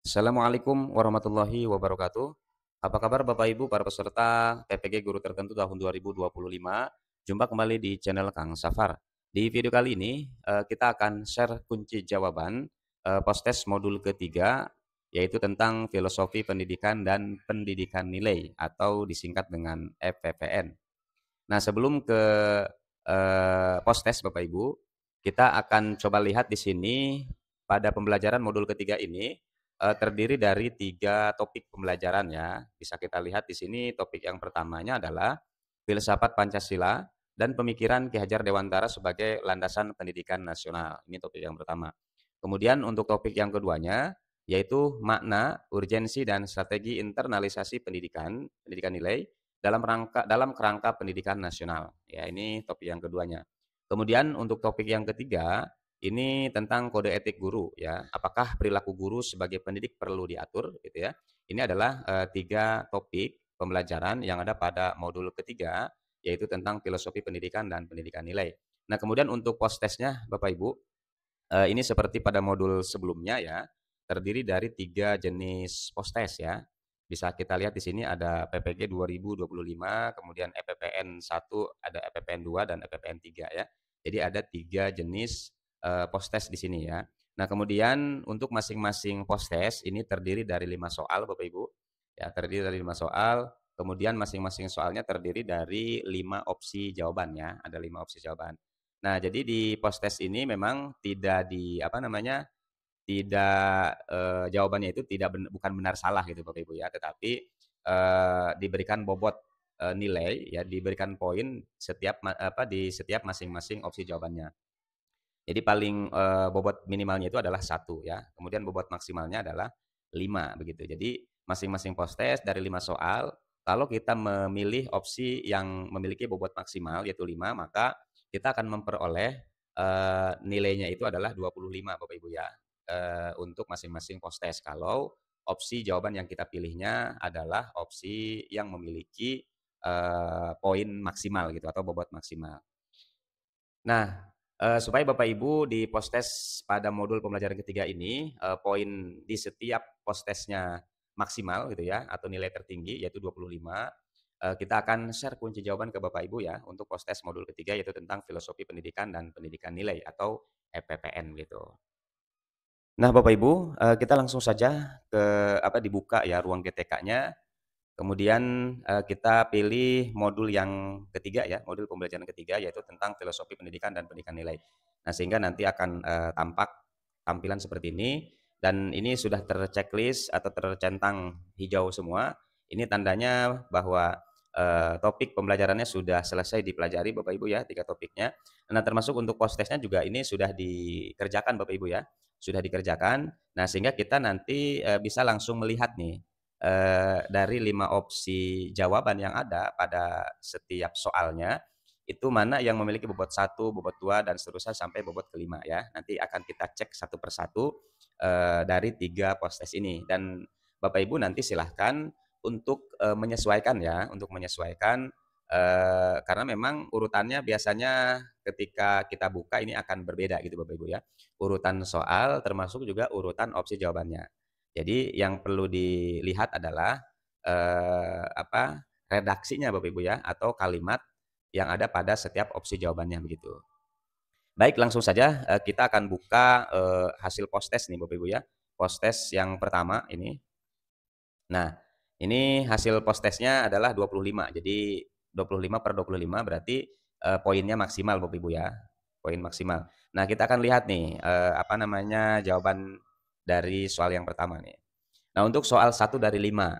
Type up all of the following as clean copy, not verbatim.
Assalamualaikum warahmatullahi wabarakatuh. Apa kabar Bapak Ibu para peserta PPG Guru Tertentu tahun 2025? Jumpa kembali di channel Kang Safar. Di video kali ini kita akan share kunci jawaban postes modul ketiga, yaitu tentang filosofi pendidikan dan pendidikan nilai atau disingkat dengan FPPN. Nah, sebelum ke postes Bapak Ibu, kita akan coba lihat di sini pada pembelajaran modul ketiga ini terdiri dari 3 topik pembelajaran ya. Bisa kita lihat di sini topik yang pertamanya adalah filsafat Pancasila dan pemikiran Ki Hajar Dewantara sebagai landasan pendidikan nasional. Ini topik yang pertama. Kemudian untuk topik yang keduanya yaitu makna, urgensi dan strategi internalisasi pendidikan, pendidikan nilai dalam kerangka pendidikan nasional. Ya, ini topik yang keduanya. Kemudian untuk topik yang ketiga, ini tentang kode etik guru ya. Apakah perilaku guru sebagai pendidik perlu diatur gitu ya. Ini adalah 3 topik pembelajaran yang ada pada modul ketiga, yaitu tentang filosofi pendidikan dan pendidikan nilai. Nah, kemudian untuk post-testnya Bapak Ibu, ini seperti pada modul sebelumnya ya, terdiri dari 3 jenis post-test ya. Bisa kita lihat di sini ada PPG 2025, kemudian EPPN 1, ada EPPN 2 dan EPPN 3 ya. Jadi ada 3 jenis post-test di sini ya. Nah, kemudian untuk masing-masing post-test ini terdiri dari 5 soal Bapak Ibu. Ya, terdiri dari 5 soal, kemudian masing-masing soalnya terdiri dari 5 opsi jawaban ya, ada 5 opsi jawaban. Nah, jadi di post-test ini memang tidak di apa namanya, tidak, jawabannya itu tidak bukan benar salah gitu Bapak Ibu ya, tetapi, diberikan bobot, nilai ya, diberikan poin di setiap masing-masing opsi jawabannya. Jadi paling, bobot minimalnya itu adalah 1 ya, kemudian bobot maksimalnya adalah 5 begitu. Jadi masing-masing post-test dari 5 soal, kalau kita memilih opsi yang memiliki bobot maksimal yaitu 5, maka kita akan memperoleh, nilainya itu adalah 25 Bapak Ibu ya, untuk masing-masing post-test. Kalau opsi jawaban yang kita pilihnya adalah opsi yang memiliki, poin maksimal gitu atau bobot maksimal. Nah, supaya Bapak Ibu di postes pada modul pembelajaran ketiga ini, poin di setiap postesnya maksimal gitu ya, atau nilai tertinggi yaitu 25, kita akan share kunci jawaban ke Bapak Ibu ya, untuk postes modul ketiga yaitu tentang filosofi pendidikan dan pendidikan nilai atau FPPN gitu. Nah Bapak Ibu, kita langsung saja ke dibuka ya ruang GTK-nya. Kemudian, kita pilih modul yang ketiga ya, modul pembelajaran ketiga yaitu tentang filosofi pendidikan dan pendidikan nilai. Nah, sehingga nanti akan, tampak tampilan seperti ini dan ini sudah terchecklist atau tercentang hijau semua. Ini tandanya bahwa, topik pembelajarannya sudah selesai dipelajari Bapak Ibu ya, 3 topiknya. Nah, termasuk untuk post-test-nya juga ini sudah dikerjakan Bapak Ibu ya, sudah dikerjakan. Nah, sehingga kita nanti, bisa langsung melihat nih, dari 5 opsi jawaban yang ada pada setiap soalnya, itu mana yang memiliki bobot 1, bobot 2, dan seterusnya sampai bobot kelima ya. Nanti akan kita cek satu persatu, dari 3 postes ini. Dan Bapak Ibu nanti silahkan untuk, menyesuaikan ya, untuk menyesuaikan, karena memang urutannya biasanya ketika kita buka ini akan berbeda gitu Bapak Ibu ya. Urutan soal termasuk juga urutan opsi jawabannya. Jadi yang perlu dilihat adalah, redaksinya Bapak Ibu ya, atau kalimat yang ada pada setiap opsi jawabannya begitu. Baik langsung saja, kita akan buka, hasil post-test nih Bapak Ibu ya, post-test yang pertama ini. Nah, ini hasil post-testnya adalah 25, jadi 25/25 berarti, poinnya maksimal Bapak Ibu ya, poin maksimal. Nah kita akan lihat nih, jawaban dari soal yang pertama nih. Nah, untuk soal 1 dari 5,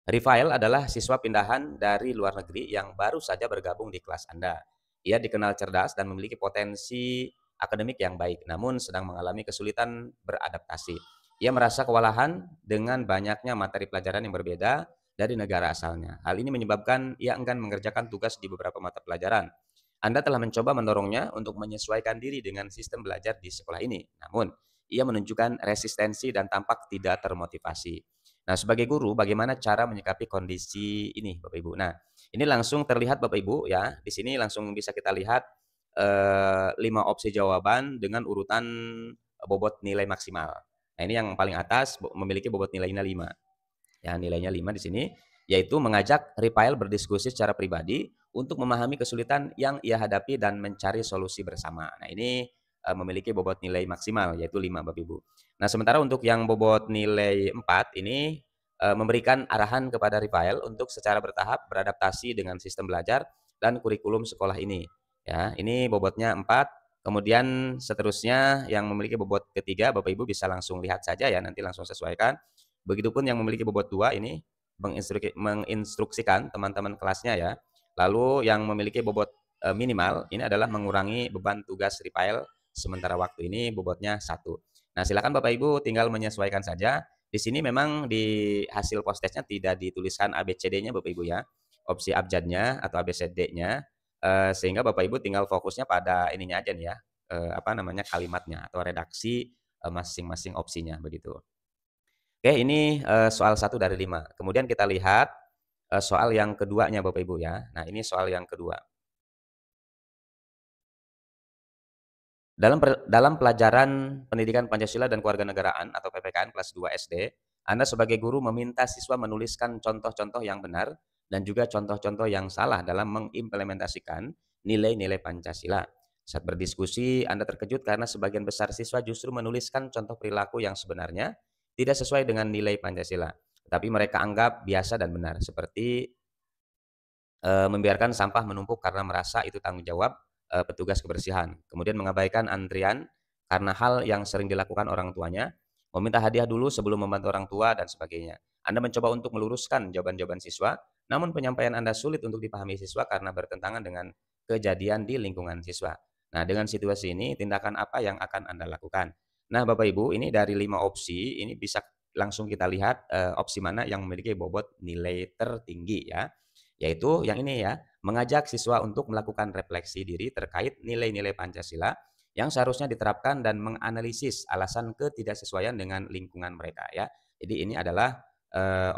Rifael adalah siswa pindahan dari luar negeri yang baru saja bergabung di kelas Anda. Ia dikenal cerdas dan memiliki potensi akademik yang baik, namun sedang mengalami kesulitan beradaptasi. Ia merasa kewalahan dengan banyaknya materi pelajaran yang berbeda dari negara asalnya. Hal ini menyebabkan ia enggan mengerjakan tugas di beberapa mata pelajaran. Anda telah mencoba mendorongnya untuk menyesuaikan diri dengan sistem belajar di sekolah ini. Namun, ia menunjukkan resistensi dan tampak tidak termotivasi. Nah, sebagai guru, bagaimana cara menyikapi kondisi ini, Bapak Ibu? Nah, ini langsung terlihat Bapak Ibu ya. Di sini langsung bisa kita lihat 5 opsi jawaban dengan urutan bobot nilai maksimal. Nah, ini yang paling atas memiliki bobot nilainya 5. Ya, nilainya 5 di sini, yaitu mengajak Rifael berdiskusi secara pribadi untuk memahami kesulitan yang ia hadapi dan mencari solusi bersama. Nah, ini memiliki bobot nilai maksimal, yaitu 5, Bapak Ibu. Nah, sementara untuk yang bobot nilai 4 ini memberikan arahan kepada Rifael untuk secara bertahap beradaptasi dengan sistem belajar dan kurikulum sekolah ini. Ya, ini bobotnya 4. Kemudian seterusnya yang memiliki bobot ketiga, Bapak Ibu bisa langsung lihat saja ya, nanti langsung sesuaikan. Begitupun yang memiliki bobot 2 ini menginstruksikan teman-teman kelasnya ya. Lalu yang memiliki bobot minimal ini adalah mengurangi beban tugas Rifael sementara waktu ini bobotnya 1. Nah, silakan Bapak Ibu tinggal menyesuaikan saja. Di sini memang di hasil post-testnya tidak dituliskan ABCD-nya Bapak Ibu ya. Opsi abjadnya atau ABCD-nya sehingga Bapak Ibu tinggal fokusnya pada ininya aja nih ya. Apa namanya kalimatnya atau redaksi masing-masing opsinya begitu. Oke, ini soal 1 dari 5. Kemudian kita lihat soal yang keduanya Bapak Ibu ya. Nah, ini soal yang kedua. Dalam pelajaran Pendidikan Pancasila dan Kewarganegaraan atau PPKN kelas 2 SD, Anda sebagai guru meminta siswa menuliskan contoh-contoh yang benar dan juga contoh-contoh yang salah dalam mengimplementasikan nilai-nilai Pancasila. Saat berdiskusi, Anda terkejut karena sebagian besar siswa justru menuliskan contoh perilaku yang sebenarnya tidak sesuai dengan nilai Pancasila, tapi mereka anggap biasa dan benar, seperti membiarkan sampah menumpuk karena merasa itu tanggung jawab petugas kebersihan. Kemudian mengabaikan antrian karena hal yang sering dilakukan orang tuanya, meminta hadiah dulu sebelum membantu orang tua dan sebagainya. Anda mencoba untuk meluruskan jawaban-jawaban siswa, namun penyampaian Anda sulit untuk dipahami siswa karena bertentangan dengan kejadian di lingkungan siswa. Nah, dengan situasi ini, tindakan apa yang akan Anda lakukan? Nah, Bapak Ibu, ini dari 5 opsi, ini bisa langsung kita lihat opsi mana yang memiliki bobot nilai tertinggi ya. Yaitu yang ini ya, mengajak siswa untuk melakukan refleksi diri terkait nilai-nilai Pancasila yang seharusnya diterapkan dan menganalisis alasan ketidaksesuaian dengan lingkungan mereka ya. Jadi ini adalah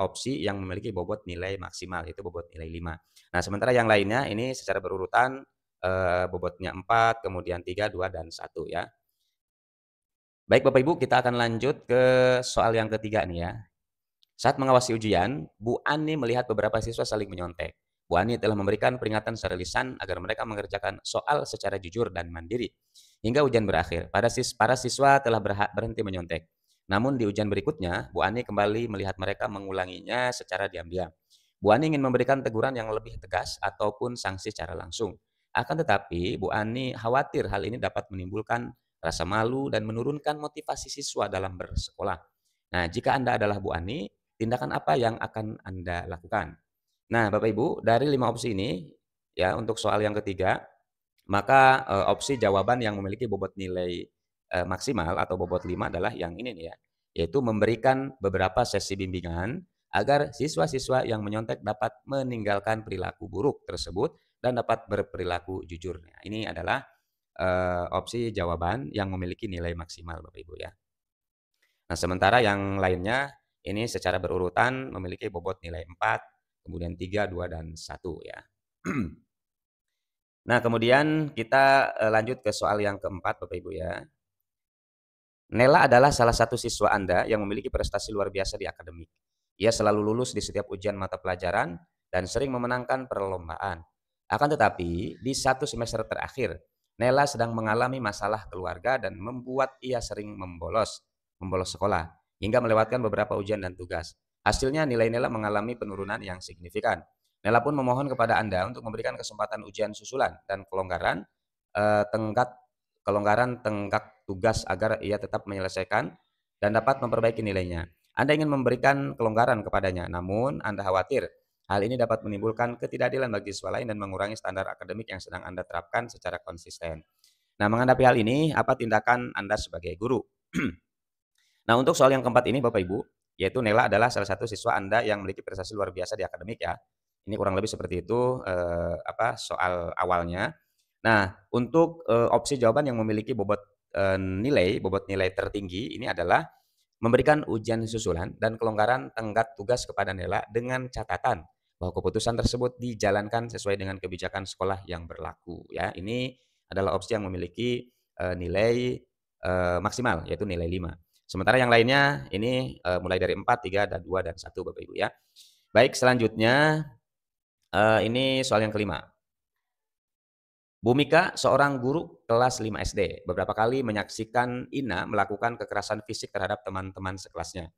opsi yang memiliki bobot nilai maksimal, yaitu bobot nilai 5. Nah, sementara yang lainnya ini secara berurutan bobotnya 4, kemudian 3, 2, dan 1 ya. Baik Bapak Ibu, kita akan lanjut ke soal yang ketiga nih ya. Saat mengawasi ujian, Bu Ani melihat beberapa siswa saling menyontek. Bu Ani telah memberikan peringatan secara lisan agar mereka mengerjakan soal secara jujur dan mandiri. Hingga ujian berakhir, para siswa telah berhenti menyontek. Namun di ujian berikutnya, Bu Ani kembali melihat mereka mengulanginya secara diam-diam. Bu Ani ingin memberikan teguran yang lebih tegas ataupun sanksi secara langsung. Akan tetapi, Bu Ani khawatir hal ini dapat menimbulkan rasa malu dan menurunkan motivasi siswa dalam bersekolah. Nah, jika Anda adalah Bu Ani, tindakan apa yang akan Anda lakukan? Nah, Bapak Ibu, dari 5 opsi ini, ya untuk soal yang ketiga, maka opsi jawaban yang memiliki bobot nilai maksimal atau bobot 5 adalah yang ini nih ya, yaitu memberikan beberapa sesi bimbingan agar siswa-siswa yang menyontek dapat meninggalkan perilaku buruk tersebut dan dapat berperilaku jujur. Nah, ini adalah opsi jawaban yang memiliki nilai maksimal Bapak Ibu ya. Nah, sementara yang lainnya ini secara berurutan memiliki bobot nilai 4, kemudian 3, 2, dan 1 ya. Nah, kemudian kita lanjut ke soal yang keempat Bapak Ibu ya. Nela adalah salah satu siswa Anda yang memiliki prestasi luar biasa di akademik. Ia selalu lulus di setiap ujian mata pelajaran dan sering memenangkan perlombaan. Akan tetapi, di 1 semester terakhir, Nela sedang mengalami masalah keluarga dan membuat ia sering membolos sekolah, hingga melewatkan beberapa ujian dan tugas. Hasilnya nilai Nela mengalami penurunan yang signifikan. Nela pun memohon kepada Anda untuk memberikan kesempatan ujian susulan dan tenggat kelonggaran tenggat tugas agar ia tetap menyelesaikan dan dapat memperbaiki nilainya. Anda ingin memberikan kelonggaran kepadanya, namun Anda khawatir hal ini dapat menimbulkan ketidakadilan bagi siswa lain dan mengurangi standar akademik yang sedang Anda terapkan secara konsisten. Nah, menghadapi hal ini, apa tindakan Anda sebagai guru? Nah, untuk soal yang keempat ini Bapak Ibu, yaitu Nela adalah salah satu siswa Anda yang memiliki prestasi luar biasa di akademik ya. Ini kurang lebih seperti itu soal awalnya. Nah, untuk opsi jawaban yang memiliki bobot nilai tertinggi ini adalah memberikan ujian susulan dan kelonggaran tenggat tugas kepada Nela dengan catatan bahwa keputusan tersebut dijalankan sesuai dengan kebijakan sekolah yang berlaku ya. Ini adalah opsi yang memiliki nilai maksimal yaitu nilai 5. Sementara yang lainnya ini mulai dari 4, 3, dan 2, dan 1 Bapak Ibu ya. Baik, selanjutnya ini soal yang kelima. Bu Mika, seorang guru kelas 5 SD, beberapa kali menyaksikan Ina melakukan kekerasan fisik terhadap teman-teman sekelasnya,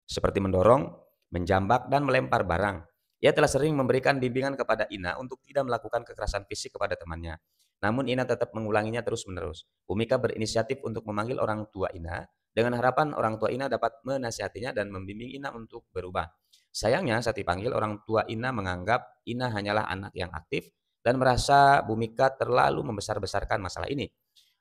seperti mendorong, menjambak, dan melempar barang. Ia telah sering memberikan bimbingan kepada Ina untuk tidak melakukan kekerasan fisik kepada temannya. Namun Ina tetap mengulanginya terus-menerus. Bu Mika berinisiatif untuk memanggil orang tua Ina dengan harapan orang tua Ina dapat menasihatinya dan membimbing Ina untuk berubah. Sayangnya saat dipanggil, orang tua Ina menganggap Ina hanyalah anak yang aktif dan merasa Bu Mika terlalu membesar-besarkan masalah ini.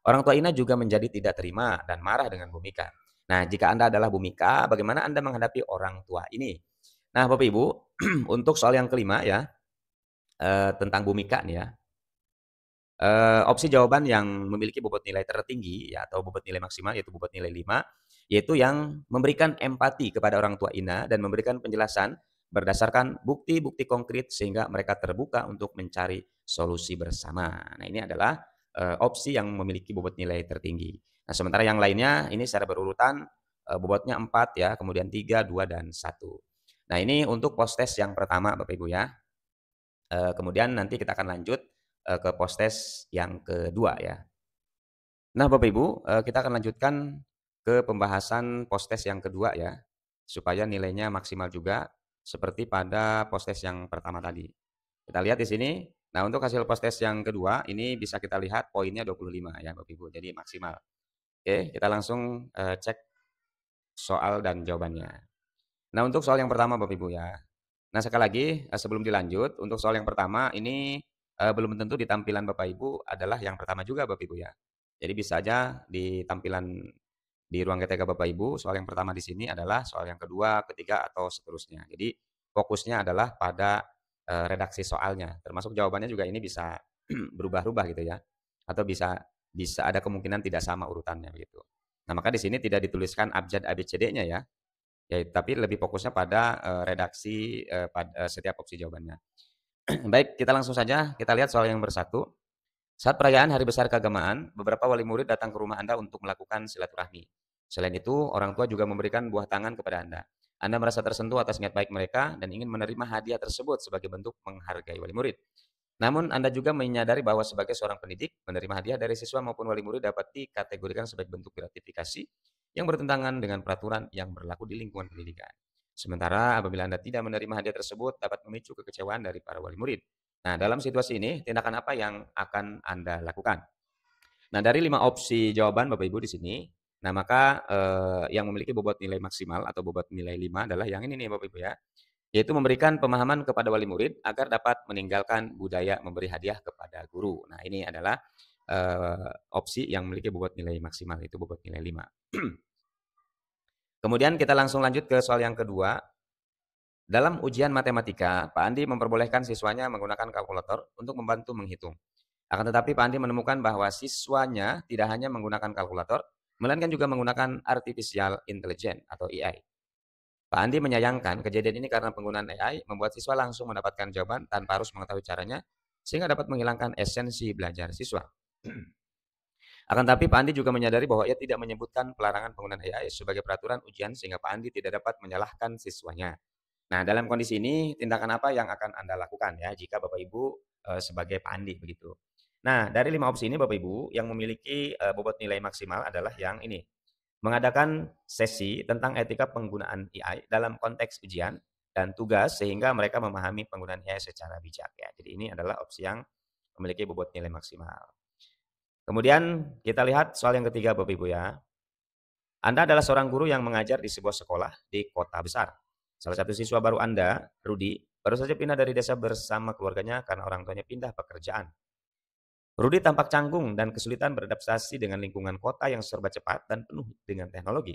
Orang tua Ina juga menjadi tidak terima dan marah dengan Bu Mika. Nah, jika Anda adalah Bu Mika, bagaimana Anda menghadapi orang tua ini? Nah, Bapak Ibu, untuk soal yang kelima ya, tentang Bu Mika nih ya. Opsi jawaban yang memiliki bobot nilai tertinggi ya, atau bobot nilai maksimal yaitu bobot nilai 5, yaitu yang memberikan empati kepada orang tua Ina dan memberikan penjelasan berdasarkan bukti-bukti konkret sehingga mereka terbuka untuk mencari solusi bersama. Nah, ini adalah opsi yang memiliki bobot nilai tertinggi. Nah, sementara yang lainnya ini secara berurutan bobotnya 4 ya, kemudian 3, 2, dan 1. Nah, ini untuk post test yang pertama Bapak Ibu ya. Kemudian nanti kita akan lanjut ke post test yang kedua ya. Nah, Bapak Ibu, kita akan lanjutkan ke pembahasan post test yang kedua ya, supaya nilainya maksimal juga seperti pada post test yang pertama tadi. Kita lihat di sini. Nah, untuk hasil post test yang kedua ini bisa kita lihat poinnya 25 ya Bapak Ibu, jadi maksimal. Oke, kita langsung cek soal dan jawabannya. Nah, untuk soal yang pertama Bapak Ibu ya. Nah, sekali lagi sebelum dilanjut, untuk soal yang pertama ini belum tentu di tampilan Bapak Ibu adalah yang pertama juga Bapak Ibu ya. Jadi bisa aja di tampilan di ruang GTK Bapak Ibu, soal yang pertama di sini adalah soal yang kedua, ketiga, atau seterusnya. Jadi fokusnya adalah pada redaksi soalnya, termasuk jawabannya juga ini bisa berubah-ubah gitu ya. Atau bisa bisa ada kemungkinan tidak sama urutannya begitu. Nah, maka di sini tidak dituliskan abjad ABCD-nya ya. Ya, tapi lebih fokusnya pada redaksi setiap opsi jawabannya. Baik, kita langsung saja kita lihat soal yang bersatu. Saat perayaan Hari Besar Keagamaan, beberapa wali murid datang ke rumah Anda untuk melakukan silaturahmi. Selain itu, orang tua juga memberikan buah tangan kepada Anda. Anda merasa tersentuh atas niat baik mereka dan ingin menerima hadiah tersebut sebagai bentuk menghargai wali murid. Namun, Anda juga menyadari bahwa sebagai seorang pendidik, menerima hadiah dari siswa maupun wali murid dapat dikategorikan sebagai bentuk gratifikasi yang bertentangan dengan peraturan yang berlaku di lingkungan pendidikan. Sementara apabila Anda tidak menerima hadiah tersebut dapat memicu kekecewaan dari para wali murid. Nah, dalam situasi ini, tindakan apa yang akan Anda lakukan? Nah, dari 5 opsi jawaban Bapak Ibu di sini, nah maka yang memiliki bobot nilai maksimal atau bobot nilai 5 adalah yang ini nih Bapak Ibu ya, yaitu memberikan pemahaman kepada wali murid agar dapat meninggalkan budaya memberi hadiah kepada guru. Nah, ini adalah opsi yang memiliki bobot nilai maksimal, itu bobot nilai 5. Kemudian kita langsung lanjut ke soal yang kedua. Dalam ujian matematika, Pak Andi memperbolehkan siswanya menggunakan kalkulator untuk membantu menghitung. Akan tetapi Pak Andi menemukan bahwa siswanya tidak hanya menggunakan kalkulator, melainkan juga menggunakan artificial intelligence atau AI. Pak Andi menyayangkan kejadian ini karena penggunaan AI membuat siswa langsung mendapatkan jawaban tanpa harus mengetahui caranya, sehingga dapat menghilangkan esensi belajar siswa. Akan tetapi Pak Andi juga menyadari bahwa ia tidak menyebutkan pelarangan penggunaan AI sebagai peraturan ujian sehingga Pak Andi tidak dapat menyalahkan siswanya. Nah, dalam kondisi ini tindakan apa yang akan Anda lakukan ya jika Bapak Ibu sebagai Pak Andi begitu. Nah, dari 5 opsi ini Bapak Ibu yang memiliki bobot nilai maksimal adalah yang ini. Mengadakan sesi tentang etika penggunaan AI dalam konteks ujian dan tugas sehingga mereka memahami penggunaan AI secara bijak ya. Jadi ini adalah opsi yang memiliki bobot nilai maksimal. Kemudian kita lihat soal yang ketiga Bapak Ibu ya. Anda adalah seorang guru yang mengajar di sebuah sekolah di kota besar. Salah satu siswa baru Anda, Rudi, baru saja pindah dari desa bersama keluarganya karena orang tuanya pindah pekerjaan. Rudi tampak canggung dan kesulitan beradaptasi dengan lingkungan kota yang serba cepat dan penuh dengan teknologi.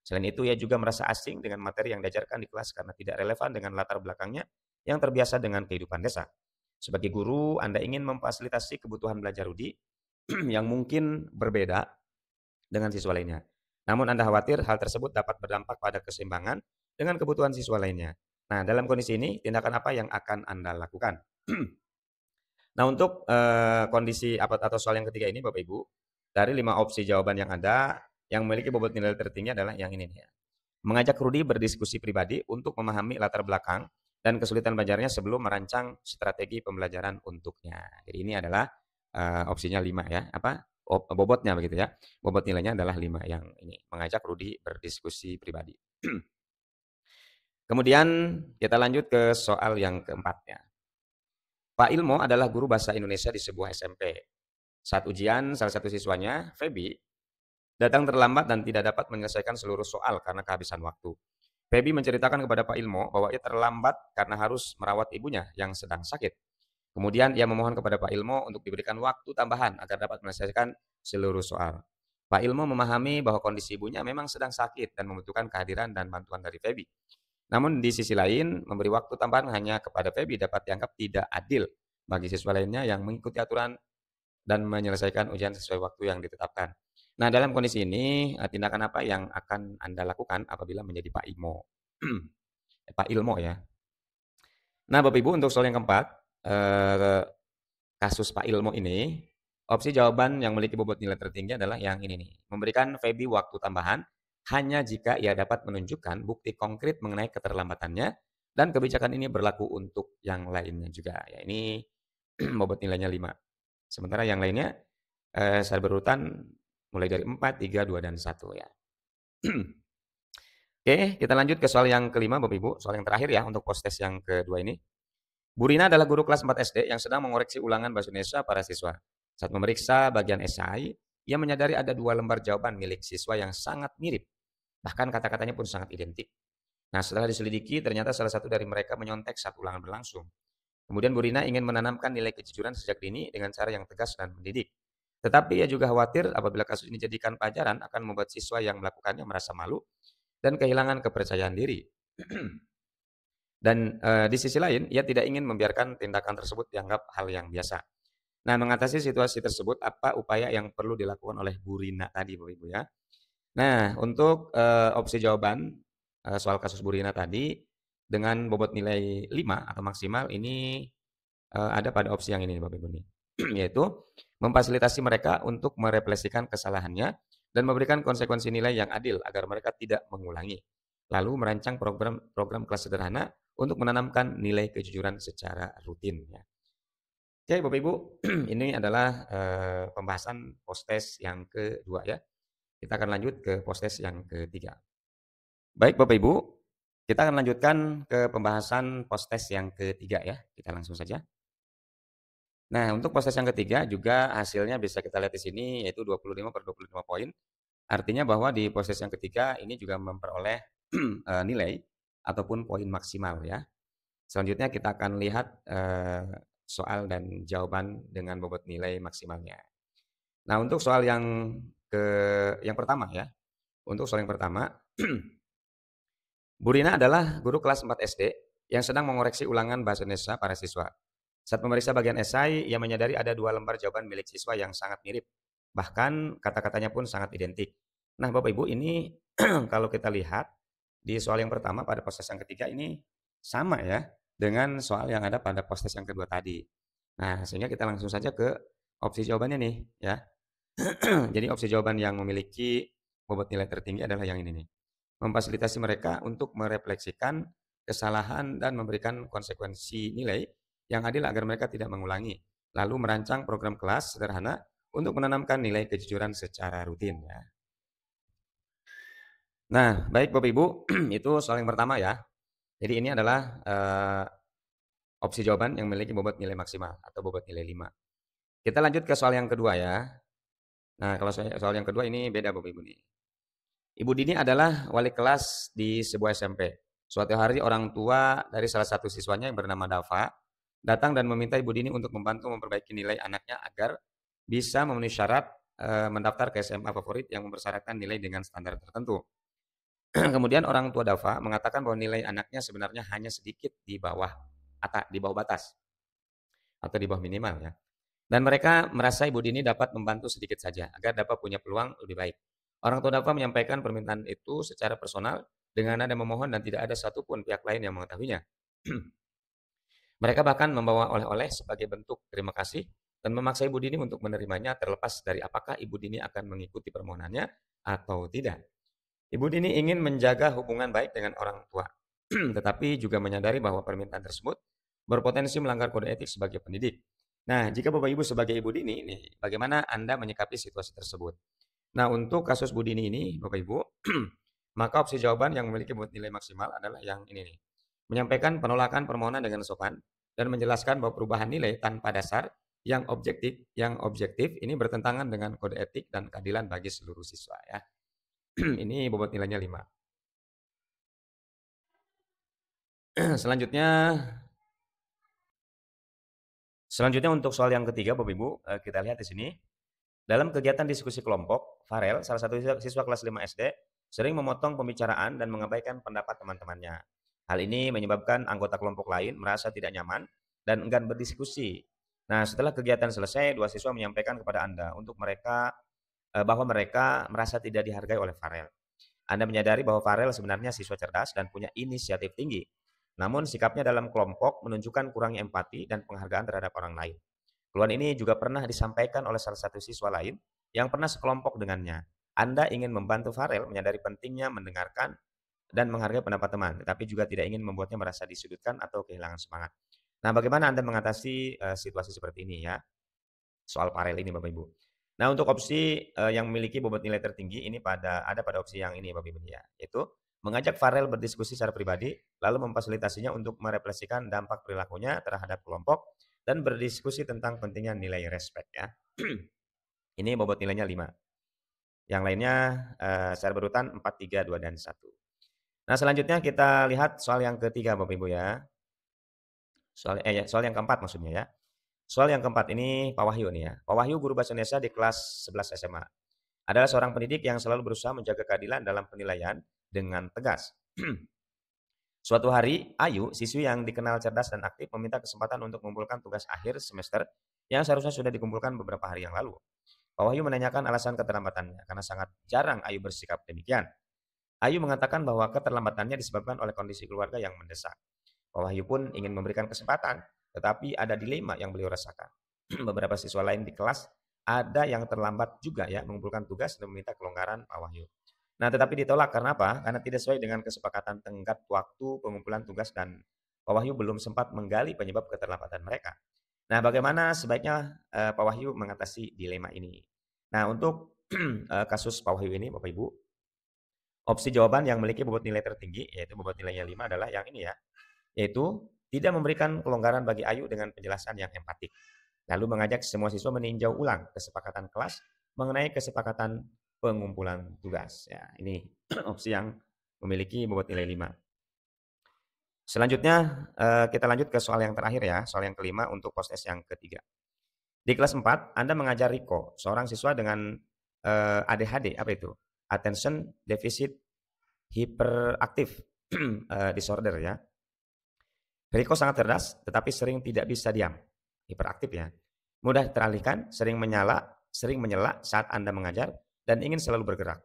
Selain itu, ia juga merasa asing dengan materi yang diajarkan di kelas karena tidak relevan dengan latar belakangnya yang terbiasa dengan kehidupan desa. Sebagai guru, Anda ingin memfasilitasi kebutuhan belajar Rudi yang mungkin berbeda dengan siswa lainnya. Namun Anda khawatir hal tersebut dapat berdampak pada keseimbangan dengan kebutuhan siswa lainnya. Nah, dalam kondisi ini, tindakan apa yang akan Anda lakukan? Nah, untuk kondisi atau soal yang ketiga ini, Bapak Ibu, dari 5 opsi jawaban yang ada, yang memiliki bobot nilai tertinggi adalah yang ini nih ya. Mengajak Rudi berdiskusi pribadi untuk memahami latar belakang dan kesulitan belajarnya sebelum merancang strategi pembelajaran untuknya. Jadi ini adalah opsinya 5 ya. Bobotnya begitu ya. Bobot nilainya adalah 5 yang ini. Mengajak Rudi berdiskusi pribadi. Kemudian kita lanjut ke soal yang keempat ya. Pak Ilmo adalah guru bahasa Indonesia di sebuah SMP. Saat ujian, salah satu siswanya, Feby, datang terlambat dan tidak dapat menyelesaikan seluruh soal karena kehabisan waktu. Feby menceritakan kepada Pak Ilmo bahwa ia terlambat karena harus merawat ibunya yang sedang sakit. Kemudian ia memohon kepada Pak Ilmo untuk diberikan waktu tambahan agar dapat menyelesaikan seluruh soal. Pak Ilmo memahami bahwa kondisi ibunya memang sedang sakit dan membutuhkan kehadiran dan bantuan dari Feby. Namun di sisi lain, memberi waktu tambahan hanya kepada Feby dapat dianggap tidak adil bagi siswa lainnya yang mengikuti aturan dan menyelesaikan ujian sesuai waktu yang ditetapkan. Nah, dalam kondisi ini, tindakan apa yang akan Anda lakukan apabila menjadi Pak Ilmo? Pak Ilmo ya. Nah, Bapak Ibu, untuk soal yang keempat, kasus Pak Ilmo ini, opsi jawaban yang memiliki bobot nilai tertinggi adalah yang ini nih. Memberikan Feby waktu tambahan hanya jika ia dapat menunjukkan bukti konkret mengenai keterlambatannya dan kebijakan ini berlaku untuk yang lainnya juga. Ya, ini bobot nilainya 5. Sementara yang lainnya saya berurutan mulai dari 4, 3, 2, dan 1 ya. Oke, kita lanjut ke soal yang kelima Bapak Ibu, soal yang terakhir ya untuk post test yang kedua ini. Bu Rina adalah guru kelas 4 SD yang sedang mengoreksi ulangan bahasa Indonesia para siswa. Saat memeriksa bagian esai, ia menyadari ada 2 lembar jawaban milik siswa yang sangat mirip. Bahkan kata-katanya pun sangat identik. Nah, setelah diselidiki, ternyata salah satu dari mereka menyontek saat ulangan berlangsung. Kemudian Bu Rina ingin menanamkan nilai kejujuran sejak dini dengan cara yang tegas dan mendidik. Tetapi ia juga khawatir apabila kasus ini dijadikan pelajaran akan membuat siswa yang melakukannya merasa malu dan kehilangan kepercayaan diri. Dan di sisi lain, ia tidak ingin membiarkan tindakan tersebut dianggap hal yang biasa. Nah, mengatasi situasi tersebut, apa upaya yang perlu dilakukan oleh Bu Rina tadi, Bapak Ibu ya? Nah, untuk opsi jawaban soal kasus Bu Rina tadi, dengan bobot nilai 5 atau maksimal, ini ada pada opsi yang ini, Bapak Ibu nih. Yaitu memfasilitasi mereka untuk merefleksikan kesalahannya dan memberikan konsekuensi nilai yang adil agar mereka tidak mengulangi. Lalu merancang program kelas sederhana untuk menanamkan nilai kejujuran secara rutin ya. Oke, Bapak Ibu, ini adalah pembahasan post test yang kedua ya. Kita akan lanjut ke post test yang ketiga. Baik, Bapak Ibu, kita akan lanjutkan ke pembahasan post test yang ketiga ya. Kita langsung saja. Nah, untuk post test yang ketiga juga hasilnya bisa kita lihat di sini yaitu 25/25 poin. Artinya bahwa di post test yang ketiga ini juga memperoleh nilai ataupun poin maksimal ya. Selanjutnya kita akan lihat soal dan jawaban dengan bobot nilai maksimalnya. Nah, untuk soal yang pertama ya. Untuk soal yang pertama, Bu Rina adalah guru kelas 4 SD yang sedang mengoreksi ulangan bahasa Indonesia para siswa. Saat memeriksa bagian esai, ia menyadari ada 2 lembar jawaban milik siswa yang sangat mirip. Bahkan kata-katanya pun sangat identik. Nah, Bapak Ibu, ini kalau kita lihat di soal yang pertama pada post test yang ketiga ini sama ya dengan soal yang ada pada post test yang kedua tadi. Nah, sehingga kita langsung saja ke opsi jawabannya nih ya. Jadi opsi jawaban yang memiliki bobot nilai tertinggi adalah yang ini nih. Memfasilitasi mereka untuk merefleksikan kesalahan dan memberikan konsekuensi nilai yang adil agar mereka tidak mengulangi. Lalu merancang program kelas sederhana untuk menanamkan nilai kejujuran secara rutin ya. Nah, baik Bapak Ibu, itu soal yang pertama ya. Jadi ini adalah opsi jawaban yang memiliki bobot nilai maksimal atau bobot nilai 5. Kita lanjut ke soal yang kedua ya. Nah, kalau soal yang kedua ini beda Bapak Ibu nih. Ibu Dini adalah wali kelas di sebuah SMP. Suatu hari orang tua dari salah satu siswanya yang bernama Dava datang dan meminta Ibu Dini untuk membantu memperbaiki nilai anaknya agar bisa memenuhi syarat mendaftar ke SMA favorit yang mempersyaratkan nilai dengan standar tertentu. Kemudian orang tua Dava mengatakan bahwa nilai anaknya sebenarnya hanya sedikit di bawah batas atau di bawah minimal ya. Dan mereka merasa Ibu Dini dapat membantu sedikit saja agar dapat punya peluang lebih baik. Orang tua Dava menyampaikan permintaan itu secara personal dengan nada memohon dan tidak ada satupun pihak lain yang mengetahuinya. Mereka bahkan membawa oleh-oleh sebagai bentuk terima kasih dan memaksa Ibu Dini untuk menerimanya terlepas dari apakah Ibu Dini akan mengikuti permohonannya atau tidak. Ibu Dini ingin menjaga hubungan baik dengan orang tua, tetapi juga menyadari bahwa permintaan tersebut berpotensi melanggar kode etik sebagai pendidik. Nah, jika Bapak Ibu sebagai Ibu Dini, nih, bagaimana Anda menyikapi situasi tersebut? Nah, untuk kasus Bu Dini ini, Bapak Ibu, maka opsi jawaban yang memiliki nilai maksimal adalah yang ini nih. Menyampaikan penolakan permohonan dengan sopan dan menjelaskan bahwa perubahan nilai tanpa dasar yang objektif ini bertentangan dengan kode etik dan keadilan bagi seluruh siswa ya. Ini bobot nilainya 5. Selanjutnya Selanjutnya untuk soal yang ketiga Bapak Ibu, kita lihat di sini. Dalam kegiatan diskusi kelompok, Farel, salah satu siswa kelas 5 SD, sering memotong pembicaraan dan mengabaikan pendapat teman-temannya. Hal ini menyebabkan anggota kelompok lain merasa tidak nyaman dan enggan berdiskusi. Nah, setelah kegiatan selesai, dua siswa menyampaikan kepada Anda untuk mereka bahwa mereka merasa tidak dihargai oleh Farel. Anda menyadari bahwa Farel sebenarnya siswa cerdas dan punya inisiatif tinggi. Namun sikapnya dalam kelompok menunjukkan kurangnya empati dan penghargaan terhadap orang lain. Keluhan ini juga pernah disampaikan oleh salah satu siswa lain yang pernah sekelompok dengannya. Anda ingin membantu Farel menyadari pentingnya mendengarkan dan menghargai pendapat teman, tetapi juga tidak ingin membuatnya merasa disudutkan atau kehilangan semangat. Nah, bagaimana Anda mengatasi situasi seperti ini ya? Soal Farel ini Bapak Ibu. Nah, untuk opsi yang memiliki bobot nilai tertinggi ini ada pada opsi yang ini Bapak Ibu ya, yaitu mengajak Farel berdiskusi secara pribadi, lalu memfasilitasinya untuk merefleksikan dampak perilakunya terhadap kelompok dan berdiskusi tentang pentingnya nilai respect ya. Ini bobot nilainya 5. Yang lainnya secara berurutan 4, 3, 2, dan 1. Nah, selanjutnya kita lihat soal yang ketiga Bapak Ibu ya. Soal yang keempat maksudnya ya. Soal yang keempat ini Pak Wahyu nih ya. Pak Wahyu guru bahasa Indonesia di kelas 11 SMA. Adalah seorang pendidik yang selalu berusaha menjaga keadilan dalam penilaian dengan tegas. Suatu hari, Ayu, siswi yang dikenal cerdas dan aktif, meminta kesempatan untuk mengumpulkan tugas akhir semester yang seharusnya sudah dikumpulkan beberapa hari yang lalu. Pak Wahyu menanyakan alasan keterlambatannya, karena sangat jarang Ayu bersikap demikian. Ayu mengatakan bahwa keterlambatannya disebabkan oleh kondisi keluarga yang mendesak. Pak Wahyu pun ingin memberikan kesempatan, tetapi ada dilema yang beliau rasakan. Beberapa siswa lain di kelas ada yang terlambat juga ya mengumpulkan tugas dan meminta kelonggaran Pak Wahyu. Nah, tetapi ditolak karena apa? Karena tidak sesuai dengan kesepakatan tenggat waktu pengumpulan tugas dan Pak Wahyu belum sempat menggali penyebab keterlambatan mereka. Nah, bagaimana sebaiknya Pak Wahyu mengatasi dilema ini? Nah, untuk kasus Pak Wahyu ini Bapak Ibu, opsi jawaban yang memiliki bobot nilai tertinggi, yaitu bobot nilainya 5 adalah yang ini ya, yaitu tidak memberikan kelonggaran bagi Ayu dengan penjelasan yang empatik. Lalu mengajak semua siswa meninjau ulang kesepakatan kelas mengenai kesepakatan pengumpulan tugas. Ya, ini opsi yang memiliki bobot nilai 5. Selanjutnya kita lanjut ke soal yang terakhir ya, soal yang kelima untuk post-test yang ketiga. Di kelas 4, Anda mengajar Riko, seorang siswa dengan ADHD, apa itu? Attention Deficit Hyperactive Disorder ya. Riko sangat cerdas, tetapi sering tidak bisa diam. Hiperaktif ya. Mudah teralihkan, sering menyela saat Anda mengajar, dan ingin selalu bergerak.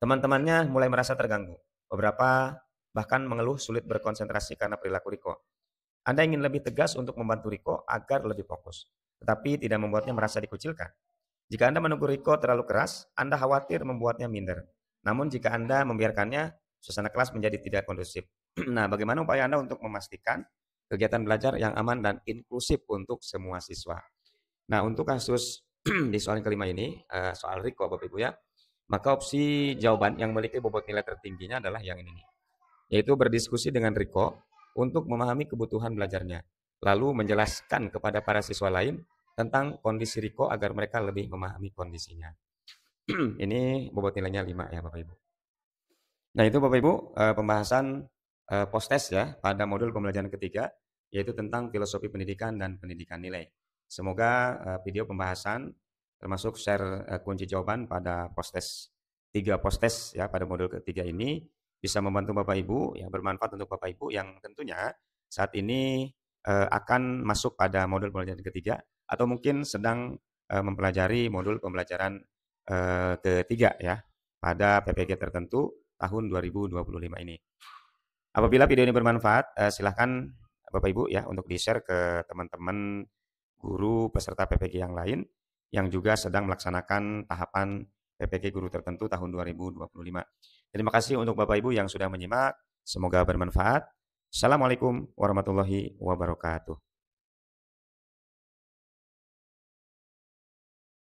Teman-temannya mulai merasa terganggu. Beberapa bahkan mengeluh sulit berkonsentrasi karena perilaku Riko. Anda ingin lebih tegas untuk membantu Riko agar lebih fokus, tetapi tidak membuatnya merasa dikucilkan. Jika Anda menegur Riko terlalu keras, Anda khawatir membuatnya minder. Namun jika Anda membiarkannya, suasana kelas menjadi tidak kondusif. Nah, bagaimana upaya Anda untuk memastikan kegiatan belajar yang aman dan inklusif untuk semua siswa? Nah, untuk kasus di soal yang kelima ini, soal Riko Bapak Ibu ya, maka opsi jawaban yang memiliki bobot nilai tertingginya adalah yang ini nih, yaitu berdiskusi dengan Riko untuk memahami kebutuhan belajarnya, lalu menjelaskan kepada para siswa lain tentang kondisi Riko agar mereka lebih memahami kondisinya. Ini bobot nilainya 5 ya Bapak Ibu. Nah, itu Bapak Ibu pembahasan post-test ya pada modul pembelajaran ketiga, yaitu tentang filosofi pendidikan dan pendidikan nilai. Semoga video pembahasan termasuk share kunci jawaban pada post-test 3 post-test ya pada modul ketiga ini bisa membantu Bapak Ibu ya, bermanfaat untuk Bapak Ibu yang tentunya saat ini akan masuk pada modul pembelajaran ketiga atau mungkin sedang mempelajari modul pembelajaran ketiga ya pada PPG tertentu tahun 2025 ini. Apabila video ini bermanfaat, silahkan Bapak Ibu ya untuk di-share ke teman-teman guru peserta PPG yang lain yang juga sedang melaksanakan tahapan PPG Guru Tertentu tahun 2025. Terima kasih untuk Bapak Ibu yang sudah menyimak. Semoga bermanfaat. Assalamualaikum warahmatullahi wabarakatuh.